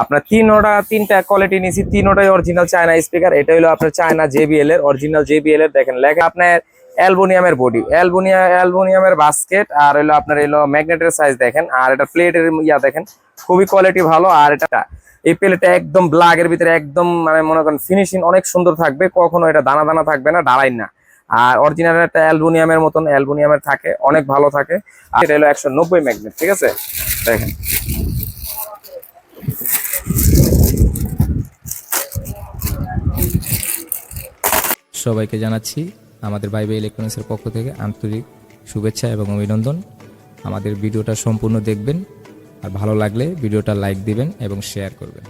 আপনার তিনটা কোয়ালিটি নিয়েছি, তিনটাই অরিজিনাল চায়না স্পিকার। এটা হলো আপনার চায়না জেবিএল এর অরিজিনাল জেবিএল এর, দেখেন লেখা আপনার অ্যালুমিনিয়ামের বডি, অ্যালুমিনিয়ামের বাস্কেট, আর হলো আপনার এলো ম্যাগনেটের সাইজ দেখেন, আর এটা প্লেটের দেখেন খুবই কোয়ালিটি ভালো। আর এটা এই প্লেটটা একদম ব্ল্যাকের ভিতরে একদম মানে মনে করেন ফিনিশিং অনেক সুন্দর থাকবে, কখনো এটা দানা দানা থাকবে না, দাঁড়াই না। আর অরিজিনাল একটা অ্যালুমিনিয়ামের মতন অ্যালুমিনিয়ামের থাকে, অনেক ভালো থাকে। আর এটা হলো 190 ম্যাগনেট, ঠিক আছে দেখেন। সবাইকে জানাচ্ছি আমাদের ভাইবে ইলেকট্রনিক্সের পক্ষ থেকে আন্তরিক শুভেচ্ছা এবং অভিনন্দন। আমাদের ভিডিওটা সম্পূর্ণ দেখবেন, আর ভালো লাগলে ভিডিওটা লাইক দিবেন এবং শেয়ার করবেন।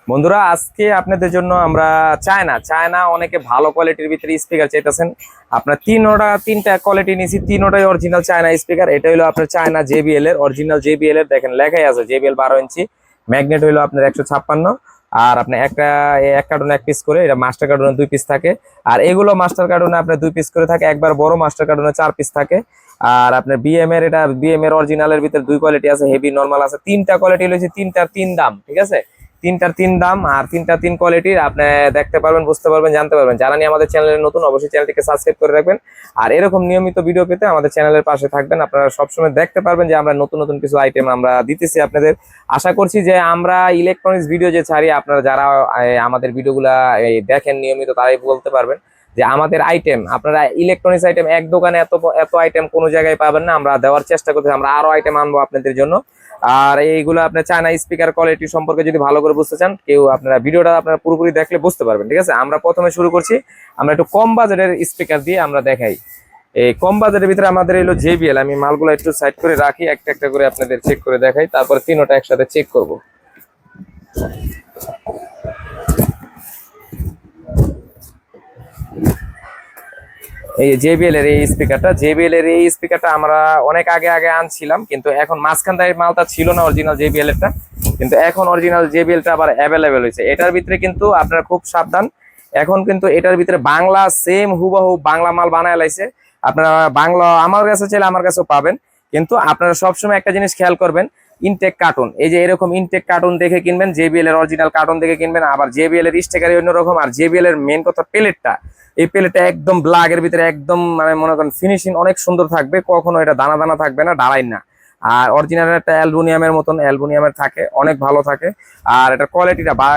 বন্ধুরা, আজকে আপনাদের জন্য আমরা চায়না অনেকে ভালো কোয়ালিটির ভিতরে স্পিকার চাইতেছেন। আপনার তিনটা কোয়ালিটি নিয়েছি, তিনটাই অরিজিনাল চায়না স্পিকার। এটা হলো আপনার চায়না জেবিএল এর অরিজিনাল জেবিএল এর, দেখেন লেখাই আছে জেবিএল 12 ইঞ্চি। ম্যাগনেট হলো আপনার 156, আর আপনার এক কার্টুনে 1 পিস করে, এটা মাস্টার কার্টুনে 2 পিস থাকে। আর এগুলো মাস্টার কার্টুনে আপনার 2 পিস করে থাকে, একবার বড় মাস্টার কার্টুনে 4 পিস থাকে। আর আপনার বিএম এর অরিজিনালের ভিতরে 2 কোয়ালিটি আছে, হেভি নরমাল আছে। তিনটা কোয়ালিটি রয়েছে, তিনটার 3 দাম, ঠিক আছে। তিনটার 3 দাম, আর তিনটা 3 কোয়ালিটির আপনি দেখতে পারবেন, বুঝতে পারবেন, জানতে পারবেন। যারা নিয়ে আমাদের চ্যানেলে নতুন, অবশ্যই চ্যানেলটিকে সাবস্ক্রাইব করে রাখবেন। আর এরকম নিয়মিত ভিডিও পেতে আমাদের চ্যানেলের পাশে থাকবেন। আপনারা সবসময় দেখতে পারবেন যে আমরা নতুন নতুন কিছু আইটেম আমরা দিতেছি আপনাদের। আশা করছি যে আমরা ইলেকট্রনিক্স ভিডিও যে ছাড়ি, আপনারা যারা আমাদের ভিডিওগুলা দেখেন নিয়মিত, তারাই বলতে পারবেন যে আমাদের আইটেম, আপনারা ইলেকট্রনিক্স আইটেম এক দোকানে এত আইটেম কোনো জায়গায় পাবেন না। আমরা দেওয়ার চেষ্টা করছি, আমরা আরো আইটেম আনবো আপনাদের জন্য। আর এইগুলো আপনার চায়না স্পিকার কোয়ালিটি সম্পর্কে যদি ভালো করে বুঝতে চান, কেউ আপনারা ভিডিওটা আপনারা পুরোপুরি দেখলে বুঝতে পারবেন, ঠিক আছে। আমরা প্রথমে শুরু করছি, আমরা একটু কম বাজেটের স্পিকার দিয়ে আমরা দেখাই। এই কম বাজেটের ভিতরে আমাদের এলো জেবিএল। আমি মালগুলো একটু সাইড করে রাখি, একটা একটা করে আপনাদের চেক করে দেখাই, তারপর তিনটা একসাথে চেক করব। এই জেবিএল এর এই স্পিকারটা আমরা অনেক আগে আনছিলাম, কিন্তু এখন মাঝখান থেকে মালটা ছিল না অরিজিনাল জেবিএল এরটা, কিন্তু এখন অরিজিনাল জেবিএলটা আবার অ্যাভেলেবেল হয়েছে। এটার ভিতরে কিন্তু আপনারা খুব সাবধান, এখন কিন্তু এটার ভিতরে বাংলা সেম হুবহু বাংলা মাল বানায় লাইছে। আপনারা বাংলা আমার কাছে চাইলে আমার কাছেও পাবেন, কিন্তু আপনারা সবসময় একটা জিনিস খেয়াল করবেন, ইনটেক কার্টুন, এই যে এরকম ইনটেক কার্টুন দেখে কিনবেন, জেবিএল এর অরিজিনাল কার্টুন দেখে কিনবেন। আবার জেবিএল এর স্টিকারই অন্যরকম। আর জেবিএল এর মেন কথা প্লেটটা, এই প্লেটটা একদম ব্ল্যাকের ভিতরে একদম মানে মনে করেন ফিনিশিং অনেক সুন্দর থাকবে, কখনো এটা দানা দানা থাকবে না, দাঁড়াই না। আর অরিজিনাল একটা অ্যালুমিনিয়ামের মতন অ্যালুমিনিয়ামের থাকে, অনেক ভালো থাকে। আর এটা কোয়ালিটিটা বা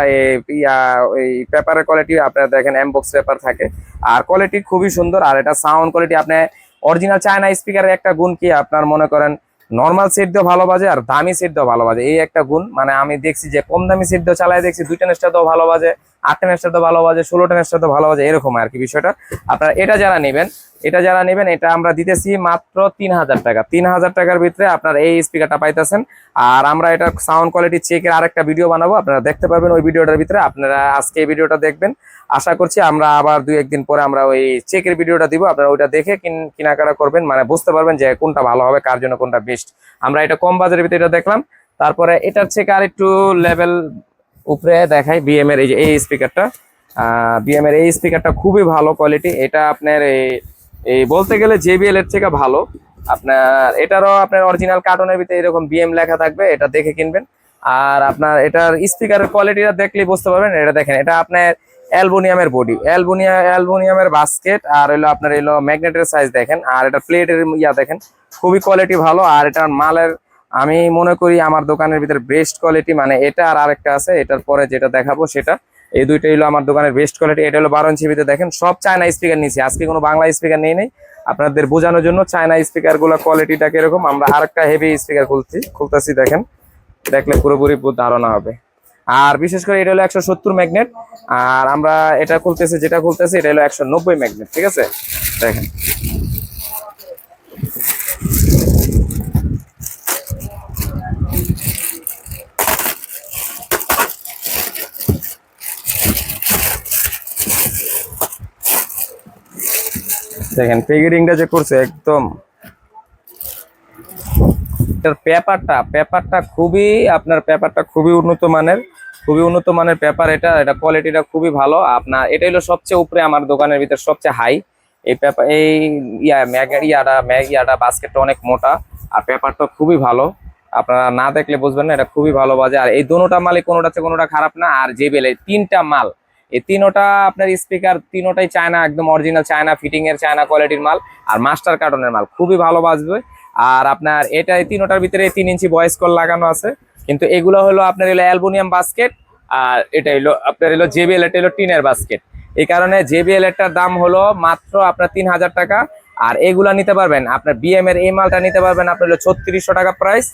এই পেপারের কোয়ালিটি আপনারা দেখেন এমবক্স পেপার থাকে, আর কোয়ালিটি খুবই সুন্দর। আর এটা সাউন্ড কোয়ালিটি, আপনি অরিজিনাল চায়না স্পিকারের একটা গুণ কি, আপনার মনে করেন নর্মাল সেট দিয়েও ভালো বাজে আর দামি সেট দিয়েও ভালো বাজে, এই একটা গুণ। মানে আমি দেখছি যে কম দামি সেট দিয়ে চালাই দেখছি 2 টেনেস্টার দিয়েও ভালো বাজে, 8 টেনেস্টার দিয়েও ভালো বাজে, 16 টেনেস্টার দিয়েও ভালো বাজে, এরকম আর কি বিষয়টা। আপনারা এটা যারা নেবেন এটা আমরা দিতেছি মাত্র 3000 টাকা। 3000 টাকার ভিতরে আপনার এই স্পিকারটা পাইতেছেন। আর আমরা এটা সাউন্ড কোয়ালিটি চেকের আরেকটা ভিডিও বানাবো, আপনারা দেখতে পারবেন ওই ভিডিওটার ভিতরে। আপনারা আজকে এই ভিডিওটা দেখবেন, আশা করছি আমরা আবার 2-1 দিন পরে আমরা ওই চেকের ভিডিওটা দিব, আপনারা ওইটা দেখে কেনাকাটা করবেন, মানে বুঝতে পারবেন যে কোনটা ভালো হবে, কার জন্য কোনটা বেস্ট। আমরা এটা কম বাজারের ভিতরে এটা দেখলাম, তারপরে এটার চেকে আর একটু লেভেল উপরে দেখাই বিএম এর এই স্পিকারটা। বিএম এর এই স্পিকারটা খুবই ভালো কোয়ালিটি, এটা আপনার এই বলতে গেলে জেবিএল এর থেকে ভালো। আপনার এটারও আপনার অরিজিনাল কার্টুনের ভিতরে এরকম বিএম লেখা থাকবে, এটা দেখে কিনবেন। আর আপনার এটার স্পিকারের কোয়ালিটিটা দেখলেই বুঝতে পারবেন। এটা দেখেন, এটা আপনার অ্যালুমিনিয়ামের বডি, অ্যালুমিনিয়ামের বাস্কেট, আর হলো আপনার এলো ম্যাগনেটের সাইজ দেখেন, আর এটা প্লেটের দেখেন খুবই কোয়ালিটি ভালো। আর এটার মালের আমি মনে করি আমার দোকানের ভিতরে বেস্ট কোয়ালিটি, মানে এটা আর আরেকটা আছে, এটার পরে যেটা দেখাবো সেটা, এই দুইটাই হলো আমার দোকানের বেস্ট কোয়ালিটি। এটা হলো 12 ইঞ্চি ভিতরে, দেখেন সব চায়না স্পিকার নিয়েছি, আজকে কোনো বাংলা স্পিকার নেই আপনাদের বোঝানোর জন্য চায়না স্পিকার গুলো কোয়ালিটিটা কিরকম। আমরা আরেকটা হেভি স্পিকার খুলতেছি, দেখেন, দেখলে পুরোপুরি ধারণা হবে। আর বিশেষ করে এটা হলো 170 ম্যাগনেট, আর আমরা এটা যেটা খুলতেছি এটা হলো 190 ম্যাগনেট, ঠিক আছে দেখেন। দেখেন প্যাকেটিংটা যে করছে একদম, এটার পেপারটা খুবই আপনার পেপারটা খুবই উন্নত মানের পেপার। এটা কোয়ালিটিটা খুবই ভালো। আপনার এটা হলো সবচেয়ে উপরে আমার দোকানের ভিতরে সবচেয়ে হাই এই পেপার। এই বাস্কেটটা অনেক মোটা, আর পেপারটা খুবই ভালো। আপনারা না দেখলে বুঝবেন না, এটা খুবই ভালো বাজে। আর এই দোনোটা মালই কোনোটাতে কোনোটা খারাপ না। আর JBL এই তিনটা মাল, এই তিনোটা আপনার স্পিকার তিনোটাই চায়না, একদম অরিজিনাল চায়না ফিটিং এর চায়না কোয়ালিটির মাল আর মাস্টার কার্টনের মাল, খুবই ভালো বাজবে। আর আপনার এটা এই তিনোটার ভিতরে 3 ইঞ্চি ভয়েস কল লাগানো আছে, কিন্তু এগুলো হলো আপনার হলো অ্যালুমিনিয়াম বাস্কেট, আর এটা হলো আপনার হলো JBL, এটা হলো টিনের বাস্কেট। এই কারণে JBL এরটার দাম হলো মাত্র আপনার 3000 টাকা। আর এগুলা নিতে পারবেন আপনার BM এর এই মালটা নিতে পারবেন আপনার হলো 3600 টাকা প্রাইস,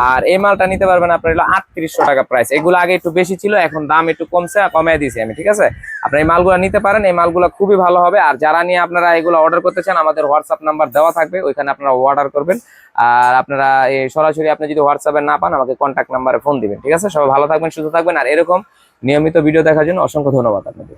আর এই মালটা নিতে পারবেন আপনার হলো 3800 টাকা প্রাইস। এগুলো আগে একটু বেশি ছিল, এখন দাম একটু কমছে, কমিয়ে দিয়েছি আমি, ঠিক আছে? আপনার এই মালগুলো নিতে পারেন, এই মালগুলো খুবই ভালো হবে। আর যারা নিয়ে আপনারা এগুলো অর্ডার করতে চান, আমাদের হোয়াটসঅ্যাপ নাম্বার দেওয়া থাকবে, ওইখানে আপনারা অর্ডার করবেন। আর আপনারা এই সরাসরি আপনি যদি হোয়াটসঅ্যাপে না পান, আমাকে কন্ট্যাক্ট নাম্বারে ফোন দিবেন, ঠিক আছে? সবাই ভালো থাকবেন, সুস্থ থাকবেন। আর এরকম নিয়মিত ভিডিও দেখার জন্য অসংখ্য ধন্যবাদ আপনাদের।